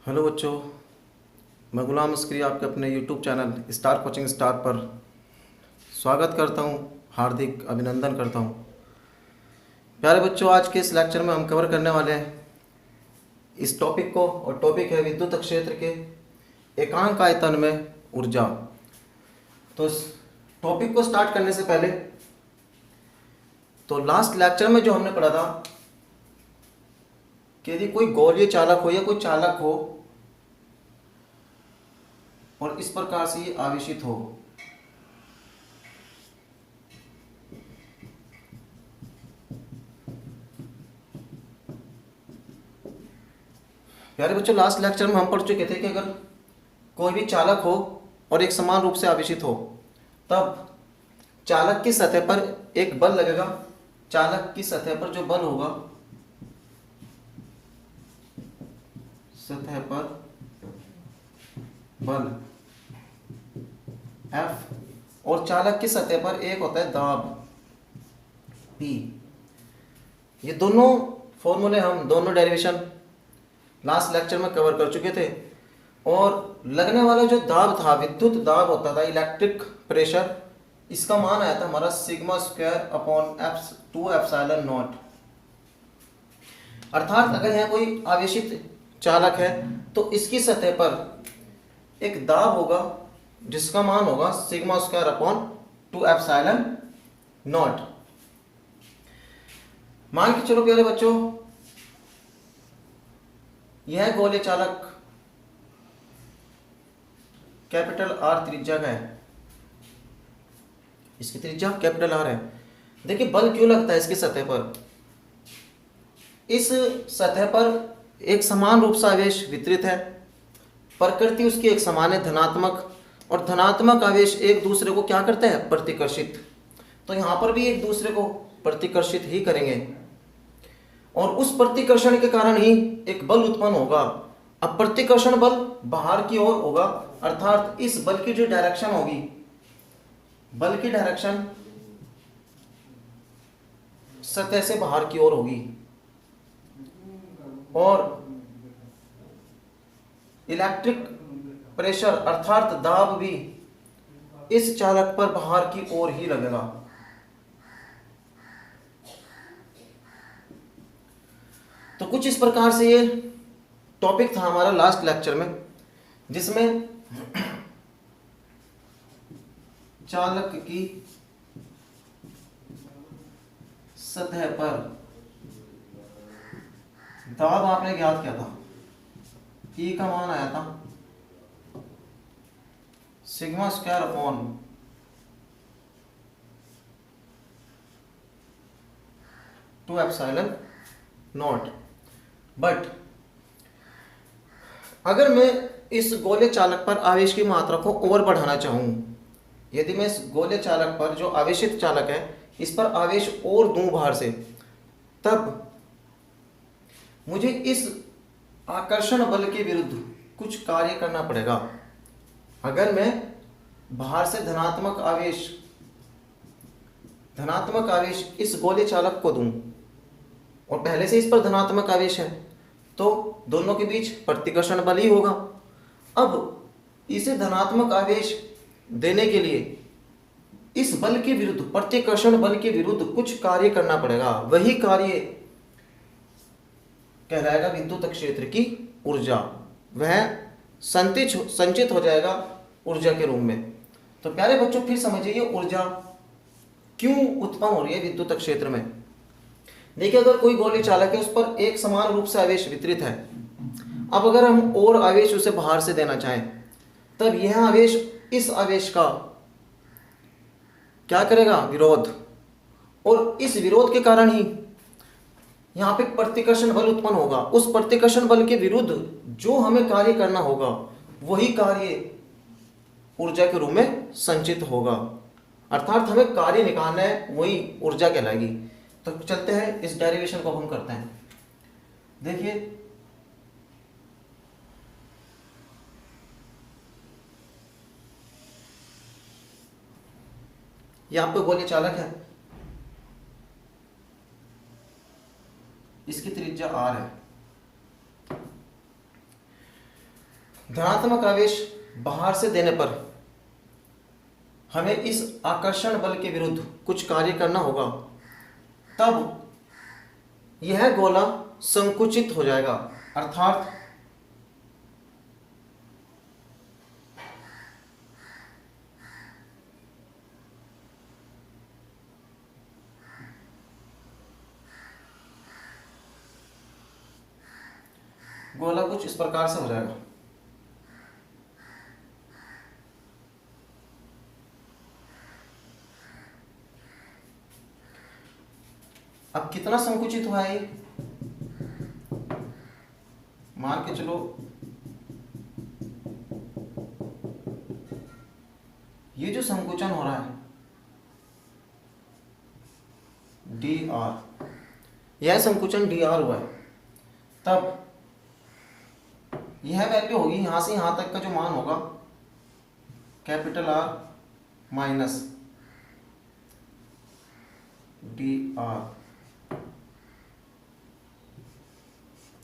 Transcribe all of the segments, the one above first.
Hello बच्चों, मैं गुलाम अस्करी आपके अपने YouTube channel star coaching star पर स्वागत करता हूं, हार्दिक अभिनंदन करता हूं। प्यारे बच्चों, आज के इस लेक्चर में हम कवर करने वाले हैं इस टॉपिक को, और टॉपिक है विद्युत क्षेत्र के एकांक आयतन में ऊर्जा। तो इस टॉपिक को स्टार्ट करने से पहले तो लास्ट लेक्चर में जो हमने पढ़ा था कि यदि कोई गोलीय चालक हो या कोई चालक हो और इस प्रकार से ये आवेशित हो, प्यारे बच्चों लास्ट लेक्चर में हम पढ़ चुके थे कि अगर कोई भी चालक हो और एक समान रूप से आवेशित हो, तब चालक की सतह पर एक बल लगेगा। चालक की सतह पर जो बल होगा, सतह पर बल F, और चालक की सतह पर एक होता है दाब P। ये दोनों फॉर्मूले हम दोनों डेरिवेशन लास्ट लेक्चर में कवर कर चुके थे। और लगने वाला जो दाब था, विद्युत दाब होता था, इलेक्ट्रिक प्रेशर, इसका मान आया था हमारा sigma square upon F 2 epsilon not. अर्थात अगर यहाँ कोई आवेशित चालक है तो इसकी सतह पर एक दाब होगा जिसका मान होगा sigma square upon 2 epsilon not. मान के चलो प्यारे बच्चों, यह गोलीय चालक कैपिटल आर त्रिज्या का है, इसकी त्रिज्या कैपिटल आर है। देखिए बल क्यों लगता है इसकी सतह पर। इस सतह पर एक समान रूप से आवेश वितरित है, प्रकृति उसकी एक समान है, धनात्मक, और धनात्मक आवेश एक दूसरे को क्या करते हैं, प्रतिकर्षित। तो यहां पर भी एक दूसरे को प्रतिकर्षित ही करेंगे और उस प्रतिकर्षण के कारण ही एक बल उत्पन्न होगा। अब प्रतिकर्षण बल बाहर की ओर होगा, अर्थात इस बल की जो डायरेक्शन होगी, बल की डायरेक्शन सतह से बाहर की ओर होगी, और इलेक्ट्रिक प्रेशर अर्थात दाब भी इस चालक पर बाहर की ओर ही लगेगा। तो कुछ इस प्रकार से ये टॉपिक था हमारा लास्ट लेक्चर में, जिसमें चालक की सतह पर दाब आपने ज्ञात किया था, E का मान आया था sigma square upon 2 epsilon not. But अगर मैं इस गोलीय चालक पर आवेश की मात्रा को और बढ़ाना चाहूं, यदि मैं इस गोलीय चालक पर, जो आवेशित चालक है, इस पर आवेश और दूं बाहर से, तब मुझे इस आकर्षण बल के विरुद्ध कुछ कार्य करना पड़ेगा। अगर मैं बाहर से धनात्मक आवेश इस गोलीय चालक को दूं और पहले से इस पर धनात्मक आवेश है, तो दोनों के बीच प्रतिकर्षण बल ही होगा। अब इसे धनात्मक आवेश देने के लिए इस बल के विरुद्ध, प्रतिकर्षण बल के विरुद्ध कुछ कार्य करना पड़ेगा। वही कार्य कहलाएगा विद्युत क्षेत्र की ऊर्जा। वह संचित हो जाएगा ऊर्जा के रूप में। तो प्यारे बच्चों फिर समझिए ये ऊर्जा क्यों उत्पन्न हो रही है विद्युत क्षेत्र में। देखिए अगर कोई गोलीय चालक है, उस पर एक समान रूप से आवेश वितरित है। अब अगर हम और आवेश उसे बाहर से देना चाहें, तब यह आवेश इस आवेश का क्या करेगा, विरोध, और इस विरोध के कारण ही यहाँ पे प्रतिकर्षण बल उत्पन्न होगा। उस प्रतिकर्षण बल के विरुद्ध जो हमें कार्य करना होगा, वही कार्य ऊर्जा के रूप में संचित होगा। अर्थात हमें कार्य निकालना है, वही ऊर्जा कहलाएगी। तो चलते हैं इस डेरिवेशन को हम करते हैं। देखिए यहां पे गोलीय चालक है, इसकी त्रिज्या r है। धनात्मक आवेश बाहर से देने पर हमें इस आकर्षण बल के विरुद्ध कुछ कार्य करना होगा, तब यह गोला संकुचित हो जाएगा, अर्थात गोला कुछ इस प्रकार से हो जाएगा। अब कितना संकुचित हुआ है, मान के चलो ये जो संकुचन हो रहा है डी आर, यह संकुचन डी आर हुआ है, तब यह वैल्यू होगी यहां से यहां तक का जो मान होगा capital R minus D R,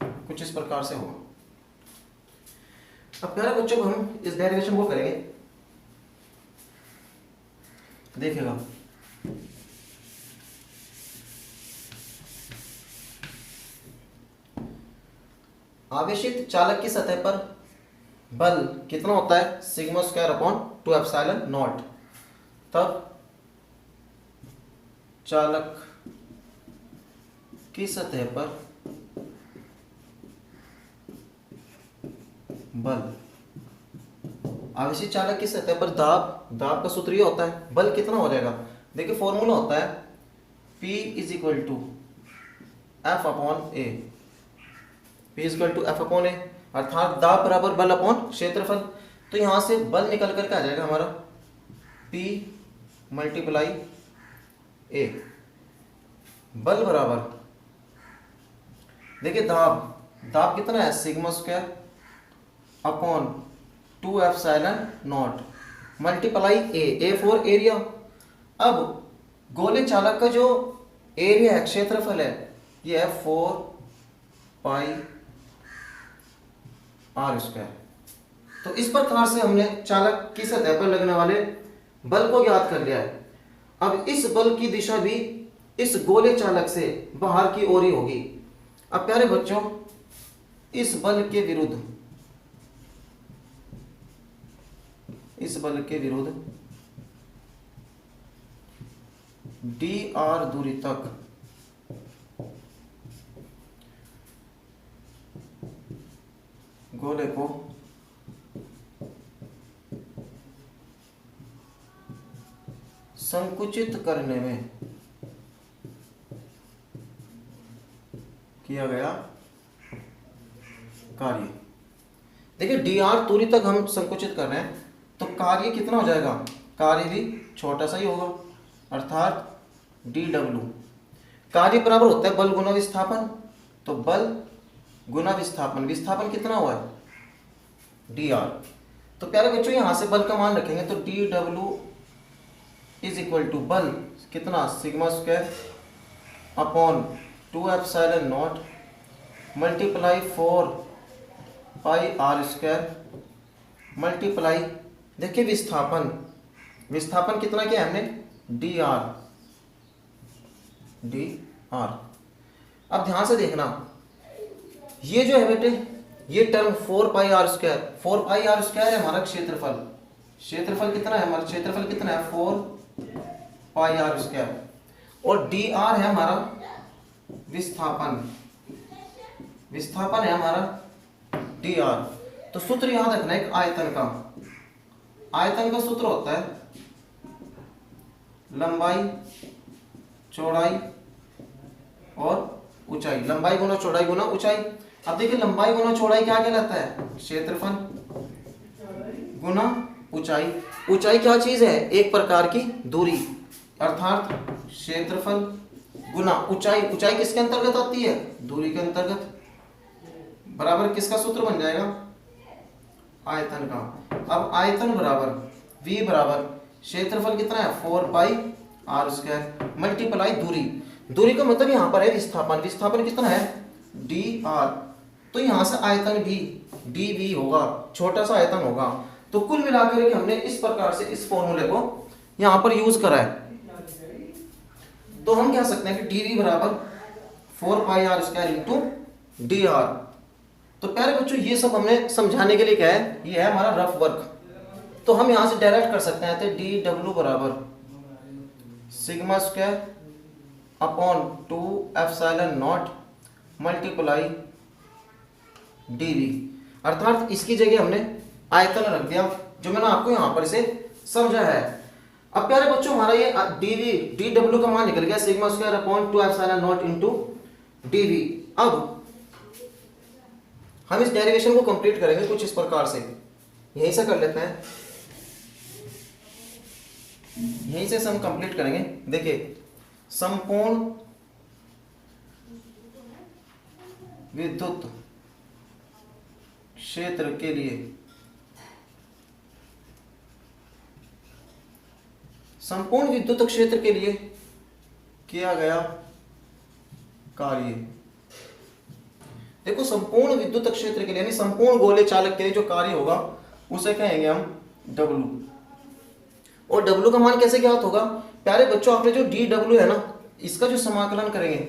कुछ इस प्रकार से होगा। अब प्यारे बच्चों, हम इस डेरिवेशन को करेंगे, देखिएगा। आवेशित चालक की सतह पर बल कितना होता है, sigma square upon 2 epsilon not. तब चालक की सतह पर बल, आवेशित चालक की सतह पर दाब का सूत्र ये होता है, बल कितना हो जाएगा, देखिए फॉर्मूला होता है P is equal to F upon A, P is equal to F upon A, अर्थात दाब बराबर बल अपॉन क्षेत्रफल। तो यहां से बल निकल करके आ जाएगा हमारा P मल्टीप्लाई ए, बल बराबर, देखिए दाब कितना है, sigma square upon 2 epsilon naught multiply A for area. अब गोले चालक का जो एरिया है, क्षेत्रफल है, ये है 4 पाई आर स्क्वायर। तो इस प्रकार से हमने चालक की सतह पर लगने वाले बल को ज्ञात कर लिया है। अब इस बल की दिशा भी इस गोले चालक से बाहर की ओर ही होगी। अब प्यारे बच्चों, इस बल के विरुद्ध डी आर दूरी तक गोले को संकुचित करने में किया गया कार्य। देखिए डी आर दूरी तक हम संकुचित कर रहे हैं, तो कार्य कितना हो जाएगा, कार्य भी छोटा सा ही होगा, अर्थात डी डब्ल्यू। कार्य बराबर होता है बल गुना विस्थापन, तो बल गुना विस्थापन, विस्थापन कितना हुआ है, डी आर। तो प्यारे बच्चों, यहां से बल का मान रखेंगे तो D W is equal to बल कितना, sigma square upon 2 epsilon naught multiply 4 pi R square multiply, देखिए विस्थापन कितना किया हमने, डी आर। अब ध्यान से देखना, ये जो है बेटे, ये टर्म 4 पाई आर स्क्वायर है हमारा क्षेत्रफल कितना है, हमारा क्षेत्रफल कितना है 4 पाई आर स्क्वायर, और डी आर है हमारा विस्थापन है हमारा डी आर। तो सूत्र याद रखना, एक आयतन का सूत्र होता है लंबाई चौड़ाई और ऊंचाई, लंबाई गुना चौड़ाई गुना ऊंचाई। अब देखिए लंबाई गुना चौड़ाई क्या कहलाता है, क्षेत्रफल गुना ऊंचाई। ऊंचाई क्या चीज है, एक प्रकार की दूरी, अर्थात क्षेत्रफल गुना ऊंचाई। ऊंचाई किसके अंतर्गत आती है, दूरी के अंतर्गत, बराबर किसका सूत्र बन जाएगा, आयतन का। अब आयतन बराबर V बराबर क्षेत्रफल कितना है 4 पाई आर स्क्वायर मल्टीप्लाई दूरी का मतलब यहाँ पर है विस्थापन कितना है डी आर। तो यहाँ से आयतन भी dv होगा, छोटा सा आयतन होगा। तो कुल मिलाकर के हमने इस प्रकार से इस फॉर्मूले को यहाँ पर यूज करा है। तो हम कह सकते हैं कि dv बराबर 4πr² इंटू dr। तो प्यारे बच्चों ये सब हमने समझाने के लिए क्या है, ये है हमारा रफ वर्क। तो हम यहाँ से डायरेक्ट कर सकते हैं, तो dw बराबर sigma square upon 2 epsilon naught multiply dv, अर्थात इसकी जगह हमने आयतन रख दिया, जो मैंने आपको यहाँ पर इसे समझा है। अब प्यारे बच्चों हमारा ये dw का मान निकल गया sigma square upon 2 epsilon not into dv। अब हम इस डेरिवेशन को कंप्लीट करेंगे कुछ इस प्रकार से, यहीं से कर लेते हैं, यहीं से हम कंप्लीट करेंगे। देखिए संपूर्ण विद्युत क्षेत्र के लिए संपूर्ण विद्युत क्षेत्र के लिए किया गया कार्य। देखो संपूर्ण विद्युत क्षेत्र के लिए यानी संपूर्ण गोले चालक के लिए जो कार्य होगा उसे कहेंगे हम W। और W का मान कैसे ज्ञात होगा प्यारे बच्चों, आपने जो dW है ना, इसका जो समाकलन करेंगे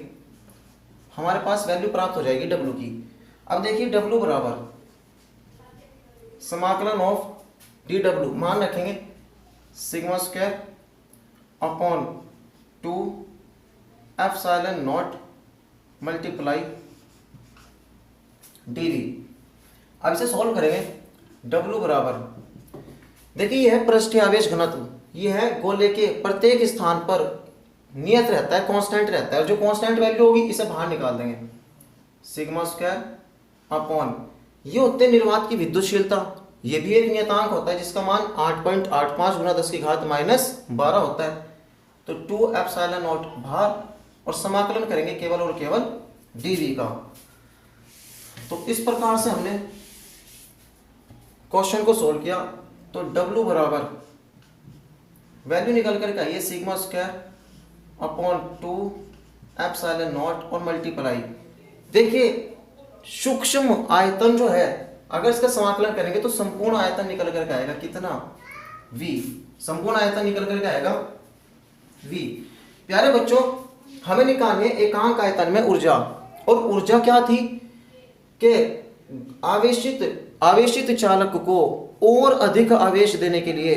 हमारे पास वैल्यू प्राप्त हो जाएगी W की। अब देखिए W बराबर समाकलन ऑफ dW मान रखेंगे sigma square upon 2 epsilon naught multiply dV। अब इसे सॉल्व करेंगे, W बराबर, देखिए यह है पृष्ठीय आवेश घनत्व, यह है गोले के प्रत्येक स्थान पर नियत रहता है, कांस्टेंट रहता है, जो कांस्टेंट वैल्यू होगी इसे बाहर निकाल देंगे। सिग्मा स्क्वायर अपॉन ये होते हैं निर्वात की विद्युतशीलता, ये भी एक नियतांक होता है जिसका मान 8.85 गुना 10 की घात -12 होता है। तो 2 एप्सिलॉन नॉट बाहर और समाकलन करेंगे केवल और केवल dV का। तो इस प्रकार से हमने क्वेश्चन को सोल्व किया। तो W बराबर वैल्यू निकल कर आइए sigma square upon 2 epsilon naught और मल्टीप्लाई, देखिए सूक्ष्म आयतन जो है अगर इसका समाकलन करेंगे तो संपूर्ण आयतन निकल करके आएगा कितना, V। संपूर्ण आयतन निकल करके आएगा V। प्यारे बच्चों हमें निकालनी है एकांक आयतन में ऊर्जा, और ऊर्जा क्या थी कि आवेशित चालक को और अधिक आवेश देने के लिए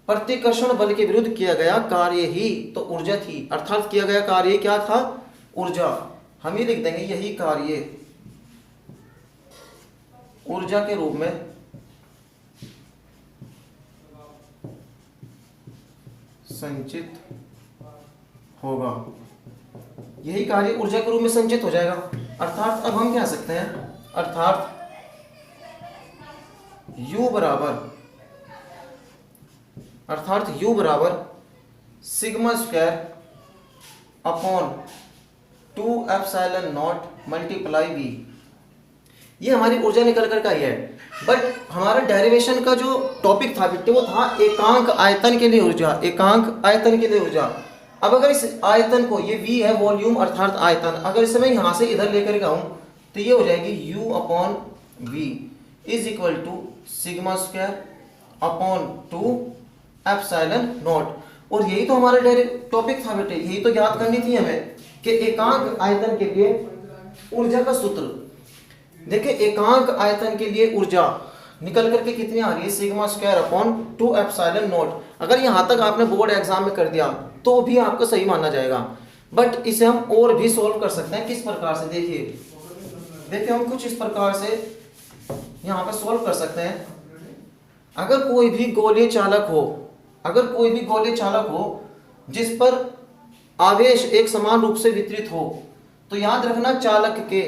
प्रतिकर्षण बल के विरुद्ध किया गया कार्य ही तो ऊर्जा थी, अर्थात किया गया कार्य क्या था, ऊर्जा। हम ये लिख देंगे यही कार्य ऊर्जा के रूप में संचित होगा, यही कार्य ऊर्जा के रूप में संचित हो जाएगा। अर्थात अब हम कह सकते हैं, अर्थात U बराबर sigma square upon 2 epsilon naught multiply V। ये हमारी ऊर्जा निकल कर आई है। बट हमारा डेरिवेशन का जो टॉपिक था बेटे वो था एकांक आयतन के लिए ऊर्जा, एकांक आयतन के लिए ऊर्जा। अब अगर इस आयतन को, ये V है वॉल्यूम अर्थात आयतन, अगर इसे मैं यहाँ से इधर लेकर के आऊँ तो ये हो जाएगी U upon V is equal to sigma square upon 2 epsilon naught. और यही तो हमारा टॉपिक था बेटे, यही तो याद करनी थी हमें कि एकांक आयतन के लिए ऊर्जा का सूत्र। देखिए एकांक आयतन के लिए ऊर्जा निकल करके कितनी आ रही है, sigma square upon 2 epsilon not. अगर यहाँ तक आपने बोर्ड एग्जाम में कर दिया तो भी आपको सही माना जाएगा। बट इसे हम और भी सोल्व कर सकते हैं, किस प्रकार से, देखिए हम कुछ इस प्रकार से यहाँ पर सोल्व कर सकते हैं। अगर कोई भी गोलीय चालक हो जिस पर आवेश एक समान रूप से वितरित हो, तो याद रखना चालक के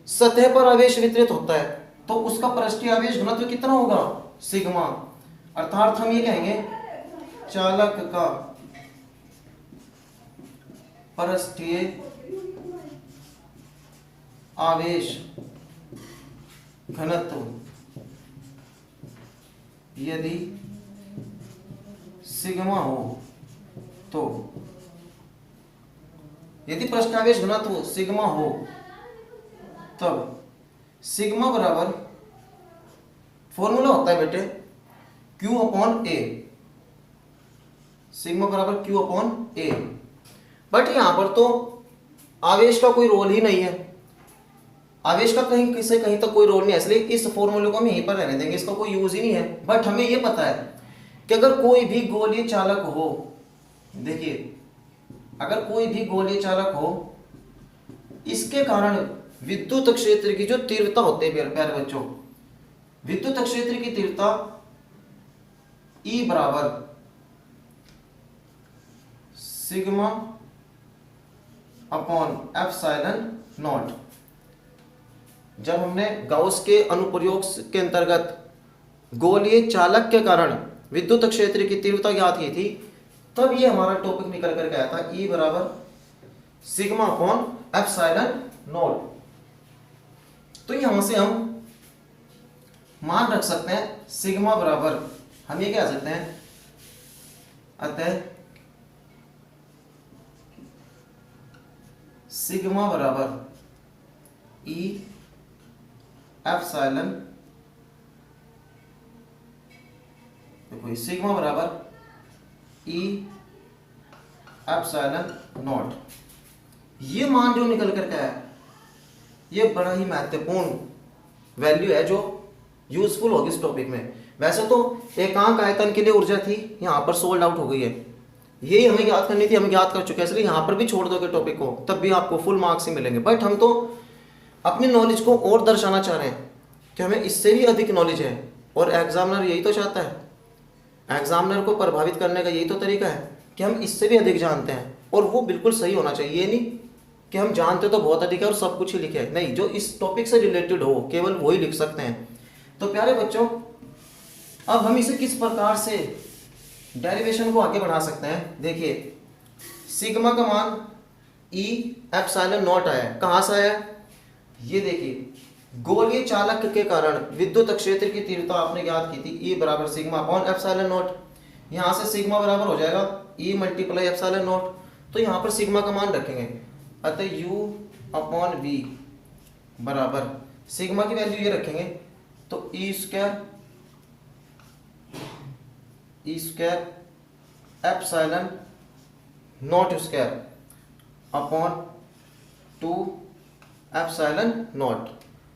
सतह पर आवेश वितरित होता है तो उसका पृष्ठीय आवेश घनत्व कितना होगा, सिग्मा। अर्थात हम ये कहेंगे चालक का पृष्ठीय आवेश घनत्व यदि सिग्मा हो, तो यदि पृष्ठावेश घनत्व सिग्मा हो तब सिग्मा बराबर फॉर्मूला होता है बेटे Q अपॉन ए, सिग्मा बराबर Q अपॉन ए। बट यहां पर तो आवेश का कोई रोल ही नहीं है, आवेश का कहीं किसी कहीं तक कोई रोल नहीं है, इसलिए इस फॉर्मूले को हम यहीं पर रहने देंगे, इसका कोई यूज ही नहीं है। बट हमें यह पता है कि अगर कोई भी गोलीय चालक हो, देखिए अगर कोई भी गोलीय चालक हो, इसके कारण विद्युत क्षेत्र की जो तीव्रता होती है प्यारे बच्चों, विद्युत क्षेत्र की तीव्रता E बराबर सिग्मा अपॉन एप्सिलॉन नॉट। जब हमने गाउस के अनुप्रयोग के अंतर्गत गोलीय चालक के कारण विद्युत क्षेत्र की तीव्रता ज्ञात की थी, तब ये हमारा टॉपिक निकल करके आया था E बराबर सिग्मा अपॉन एप्सिलॉन नॉट। तो यहां से हम मान रख सकते हैं सिग्मा बराबर, हम ये कह सकते हैं अतः सिग्मा बराबर E एप्सिलॉन, देखो सिग्मा बराबर E एप्सिलॉन नॉट। ये मान जो निकल करके आया, ये बड़ा ही महत्वपूर्ण वैल्यू है जो यूजफुल होगी इस टॉपिक में। वैसे तो एकांक आयतन के लिए ऊर्जा थी, यहाँ पर सोल्ड आउट हो गई है, यही हमें याद करनी थी, हम याद कर चुके हैं, इसलिए यहाँ पर भी छोड़ दोगे टॉपिक को तब भी आपको फुल मार्क्स ही मिलेंगे। बट हम तो अपनी नॉलेज को और दर्शाना चाह रहे हैं कि हमें इससे भी अधिक नॉलेज है, और एग्जामिनर यही तो चाहता है, एग्जामिनर को प्रभावित करने का यही तो तरीका है कि हम इससे भी अधिक जानते हैं, और वो बिल्कुल सही होना चाहिए। ये नहीं कि हम जानते तो बहुत अधिक है और सब कुछ ही लिखे है, नहीं, जो इस टॉपिक से रिलेटेड हो केवल वही लिख सकते हैं। तो प्यारे बच्चों, अब हम इसे किस प्रकार से डेरिवेशन को आगे बढ़ा सकते हैं। देखिए सिग्मा का मान E एप्सिलॉन नॉट आया है, कहाँ से आया, ये देखिए गोलीय चालक के कारण विद्युत क्षेत्र की तीव्रता आपने ज्ञात की थी E बराबर सिग्मा अपॉन एप्सिलॉन नॉट। यहाँ से सिग्मा बराबर हो जाएगा E मल्टीप्लाई एप्सिलॉन नॉट। तो यहाँ पर सिग्मा का मान रखेंगे, अतः U अपॉन V बराबर सिग्मा की वैल्यू ये रखेंगे, तो E square epsilon not square upon 2 epsilon naught,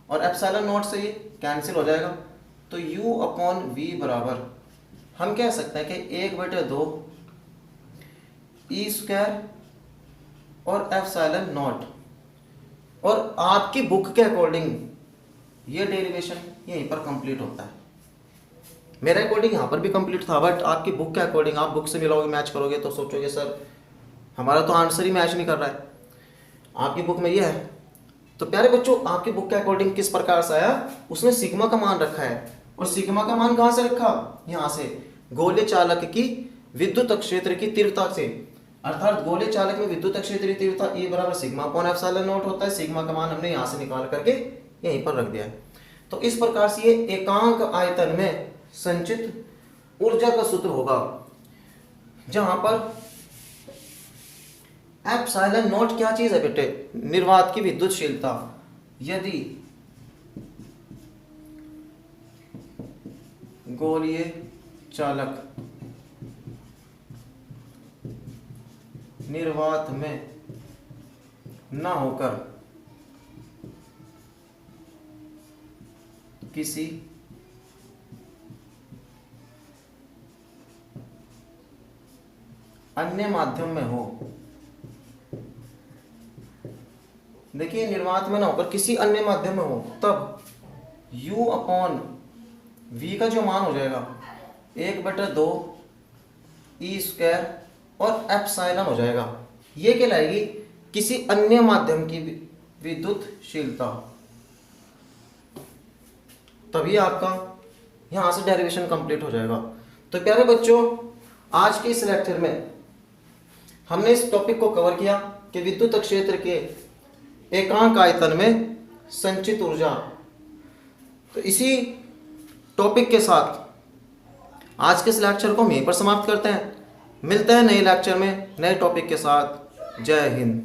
और एप्सिलॉन नॉट से ये कैंसिल हो जाएगा, तो U अपॉन V बराबर हम कह सकते हैं कि 1/2 E स्क्वायर और एप्सिलॉन नॉट। और आपकी बुक के अकॉर्डिंग ये डेरिवेशन यहीं पर कंप्लीट होता है, मेरे अकॉर्डिंग यहाँ पर भी कंप्लीट था, बट आपकी बुक के अकॉर्डिंग आप बुक से मिलाओगे, मैच करोगे तो सोचोगे सर हमारा तो आंसर ही मैच नहीं कर रहा है, आपकी बुक में ये है। तो प्यारे बच्चों, आपकी बुक के अकॉर्डिंग किस प्रकार से आया, उसने सिग्मा का मान रखा है, और सिग्मा का मान कहाँ से रखा, यहाँ से गोलीय चालक की विद्युत क्षेत्र की तीव्रता से, अर्थात गोलीय चालक में विद्युत क्षेत्र की तीव्रता E बराबर सिग्मा अपॉन एप्सिलॉन नॉट होता है। सिग्मा का मान हमने यहाँ से निकाल करके यहीं पर रख दिया है। तो इस प्रकार से ये एकांक आयतन में संचित ऊर्जा का सूत्र होगा, जहां पर एप्सिलॉन नॉट क्या चीज है बेटे, निर्वात की विद्युतशीलता। यदि गोलीय चालक निर्वात में न होकर किसी अन्य माध्यम में हो, देखिए निर्वात में ना होकर किसी अन्य माध्यम में हो, तब U अपॉन V का जो मान हो जाएगा 1/2 E स्क्वायर और एप्सिलॉन हो जाएगा, ये कहलाएगी किसी अन्य माध्यम की विद्युतशीलता। तभी आपका यहां से डेरिवेशन कंप्लीट हो जाएगा। तो प्यारे बच्चों, आज के इस लेक्चर में हमने इस टॉपिक को कवर किया कि विद्युत क्षेत्र के एकांक आयतन में संचित ऊर्जा। तो इसी टॉपिक के साथ आज के इस लेक्चर को हम यहीं पर समाप्त करते हैं। मिलते हैं नए लेक्चर में नए टॉपिक के साथ। जय हिंद।